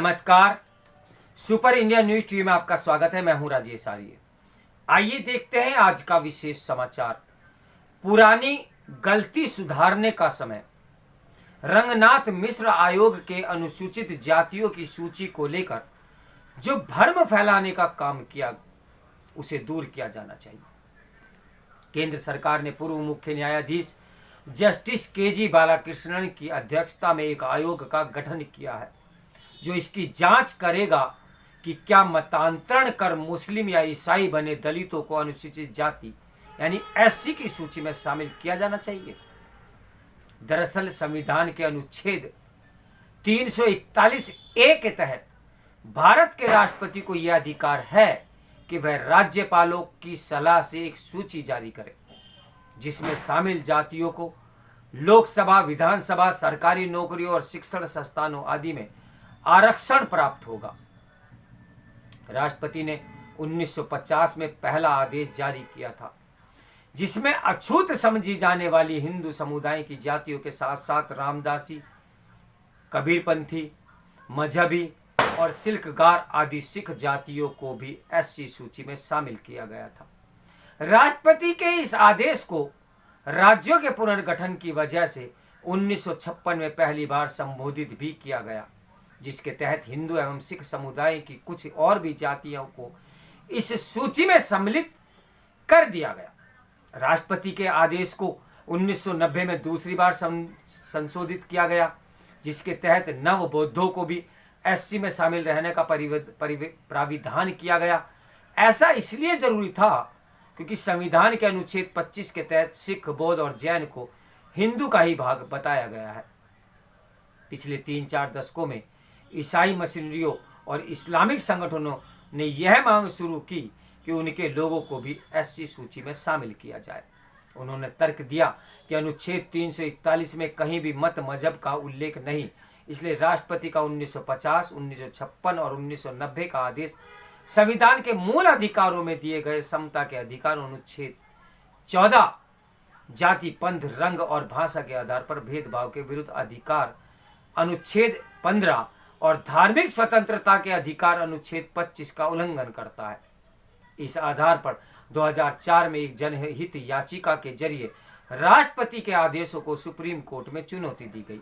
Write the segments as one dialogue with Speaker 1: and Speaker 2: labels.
Speaker 1: नमस्कार। Super India news TV में आपका स्वागत है। मैं हूं राजेश आर्य। आइए देखते हैं आज का विशेष समाचार। पुरानी गलती सुधारने का समय। रंगनाथ मिश्र आयोग के अनुसूचित जातियों की सूची को लेकर जो भ्रम फैलाने का काम किया उसे दूर किया जाना चाहिए। केंद्र सरकार ने पूर्व मुख्य न्यायाधीश जस्टिस केजी बालाकृष्णन की अध्यक्षता में एक आयोग का गठन किया है जो इसकी जांच करेगा कि क्या मतांतरण कर मुस्लिम या ईसाई बने दलितों को अनुसूचित जाति यानी एससी की सूची में शामिल किया जाना चाहिए। दरअसल संविधान के अनुच्छेद 341 ए के तहत भारत के राष्ट्रपति को यह अधिकार है कि वह राज्यपालों की सलाह से एक सूची जारी करे जिसमें शामिल जातियों को लोकसभा, विधानसभा, सरकारी नौकरियों और शिक्षण संस्थानों आदि में आरक्षण प्राप्त होगा। राष्ट्रपति ने 1950 में पहला आदेश जारी किया था जिसमें अछूत समझी जाने वाली हिंदू समुदाय की जातियों के साथ साथ रामदासी, कबीरपंथी, मजहबी और सिल्कगार आदि सिख जातियों को भी एससी सूची में शामिल किया गया था। राष्ट्रपति के इस आदेश को राज्यों के पुनर्गठन की वजह से 1956 में पहली बार संबोधित भी किया गया, जिसके तहत हिंदू एवं सिख समुदाय की कुछ और भी जातियों को इस सूची में सम्मिलित कर दिया गया। राष्ट्रपति के आदेश को 1990 में दूसरी बार संशोधित किया गया, जिसके तहत नव बौद्धों को भी एससी में शामिल रहने का प्राविधान किया गया। ऐसा इसलिए जरूरी था क्योंकि संविधान के अनुच्छेद 25 के तहत सिख, बौद्ध और जैन को हिंदू का ही भाग बताया गया है। पिछले 3-4 दशकों में ईसाई मिशनरियों और इस्लामिक संगठनों ने यह मांग शुरू की कि उनके लोगों को भी एससी सूची में शामिल किया जाए। उन्होंने तर्क दिया कि अनुच्छेद 341 में कहीं भी मत मजहब का उल्लेख नहीं, इसलिए राष्ट्रपति का 1950, 1956 और 1990 का आदेश संविधान के मूल अधिकारों में दिए गए समता के अधिकार अनुच्छेद 14 जाति, पंथ, रंग और भाषा के आधार पर भेदभाव के विरुद्ध अधिकार अनुच्छेद 15 और धार्मिक स्वतंत्रता के अधिकार अनुच्छेद 25 का उल्लंघन करता है। इस आधार पर 2004 में एक जनहित याचिका के जरिए राष्ट्रपति के आदेशों को सुप्रीम कोर्ट में चुनौती दी गई,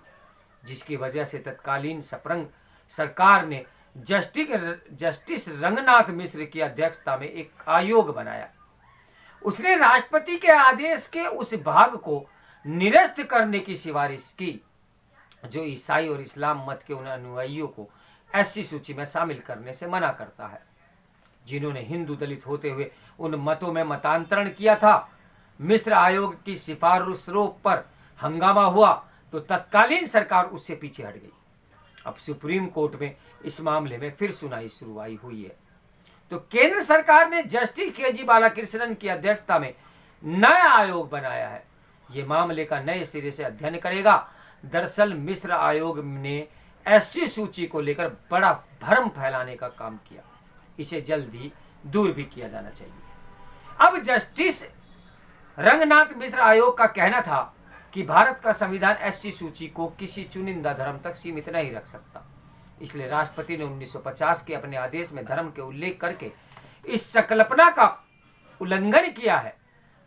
Speaker 1: जिसकी वजह से तत्कालीन सपरंग सरकार ने जस्टिस रंगनाथ मिश्र की अध्यक्षता में एक आयोग बनाया। उसने राष्ट्रपति के आदेश के उस भाग को निरस्त करने की सिफारिश की जो ईसाई और इस्लाम मत के उन अनुयायियों को एससी सूची में शामिल करने से मना करता है जिन्होंने हिंदू दलित होते हुए उन मतों में मतांतरण किया था। मिश्र आयोग की सिफारिशों पर हंगामा हुआ तो तत्कालीन सरकार उससे पीछे हट गई। अब सुप्रीम कोर्ट में इस मामले में फिर सुनवाई शुरू हुई है तो केंद्र सरकार ने जस्टिस केजी बालाकृष्णन की अध्यक्षता में नया आयोग बनाया है। ये मामले का नए सिरे से अध्ययन करेगा। दरअसल मिश्र आयोग ने एससी सूची को लेकर बड़ा भ्रम फैलाने का काम किया, इसे जल्दी दूर भी किया जाना चाहिए। अब जस्टिस रंगनाथ मिश्र आयोग का कहना था कि भारत का संविधान एससी सूची को किसी चुनिंदा धर्म तक सीमित नहीं रख सकता, इसलिए राष्ट्रपति ने 1950 के अपने आदेश में धर्म के उल्लेख करके इस संकल्पना का उल्लंघन किया है।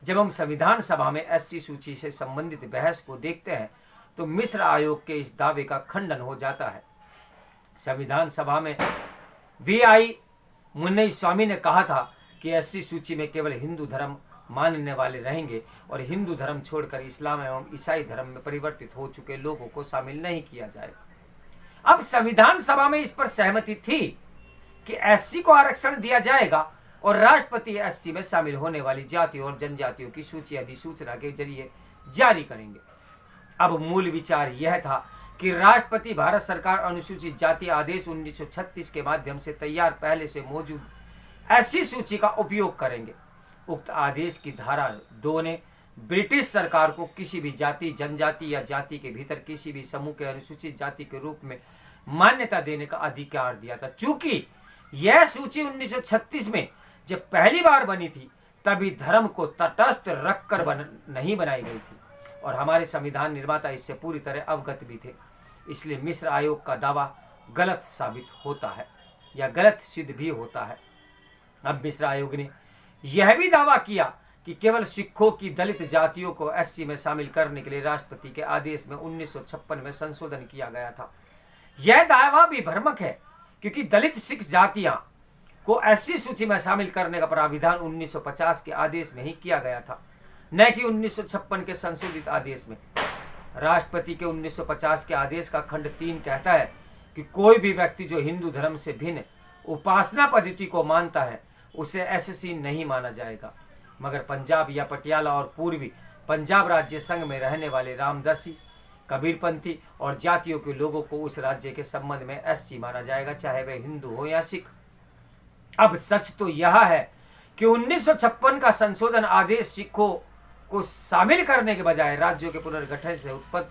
Speaker 1: जब हम संविधान सभा में एसटी सूची से संबंधित बहस को देखते हैं तो मिश्र आयोग के इस दावे का खंडन हो जाता है। संविधान सभा में वीआई मुन्नई ने कहा था कि एससी सूची में केवल हिंदू धर्म मानने वाले रहेंगे और हिंदू धर्म छोड़कर इस्लाम एवं ईसाई धर्म में परिवर्तित हो चुके लोगों को शामिल नहीं किया जाएगा। अब संविधान सभा में इस पर सहमति थी कि एससी को आरक्षण दिया जाएगा और राष्ट्रपति एसटी में शामिल होने वाली जातियों और जनजातियों की सूची अधिसूचना के जरिए जारी करेंगे। अब मूल विचार यह था कि राष्ट्रपति भारत सरकार अनुसूचित जाति आदेश 1936 के माध्यम से तैयार पहले से मौजूद ऐसी सूची का उपयोग करेंगे। उक्त आदेश की धारा 2 ने ब्रिटिश सरकार को किसी भी जाति, जनजाति या जाति के भीतर किसी भी समूह के अनुसूचित जाति के रूप में मान्यता देने का अधिकार दिया था। चूंकि यह सूची 1936 में जब पहली बार बनी थी तभी धर्म को तटस्थ रखकर नहीं बनाई गई थी और हमारे संविधान निर्माता इससे पूरी तरह अवगत भी थे। इसलिए मिश्र आयोग का दावा गलत साबित होता है या गलत सिद्ध भी होता है। अब मिश्र आयोग ने यह भी दावा किया कि केवल सिखों की दलित जातियों को एससी में शामिल करने के लिए राष्ट्रपति के आदेश में 1956 में संशोधन किया गया था। यह दावा भी भ्रामक है क्योंकि दलित सिख जातियां को एससी सूची में शामिल करने का प्राविधान 1950 के आदेश में ही किया गया था, न कि 1956 के संशोधित आदेश में। राष्ट्रपति के 1950 के आदेश का खंड 3 कहता है कि कोई भी व्यक्ति जो हिंदू धर्म से भिन्न उपासना पद्धति को मानता है उसे एससी नहीं माना जाएगा। मगर पंजाब या पटियाला और पूर्वी पंजाब राज्य संघ में रहने वाले रामदासी, कबीरपंथी और जातियों के लोगों को उस राज्य के संबंध में एससी माना जाएगा, चाहे वे हिंदू हो या सिख। अब सच तो यह है कि 1956 का संशोधन आदेश सिखों को शामिल करने के बजाय राज्यों के पुनर्गठन से उत्पन्न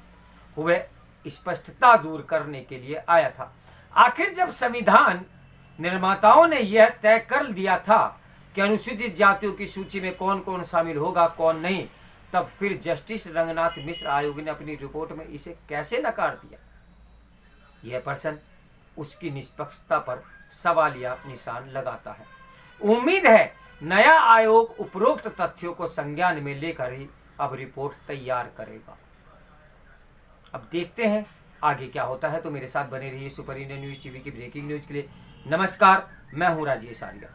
Speaker 1: हुए स्पष्टता दूर करने के लिए आया था। आखिर जब संविधान निर्माताओं ने यह तय कर दिया था कि अनुसूचित जातियों की सूची में कौन कौन शामिल होगा कौन नहीं, तब फिर जस्टिस रंगनाथ मिश्र आयोग ने अपनी रिपोर्ट में इसे कैसे नकार दिया? यह प्रश्न उसकी निष्पक्षता पर सवालिया निशान लगाता है। उम्मीद है नया आयोग उपरोक्त तथ्यों को संज्ञान में लेकर ही अब रिपोर्ट तैयार करेगा। अब देखते हैं आगे क्या होता है। तो मेरे साथ बने रहिए सुपर इंडियन न्यूज टीवी की ब्रेकिंग न्यूज के लिए। नमस्कार, मैं हूं राजेश आर्या।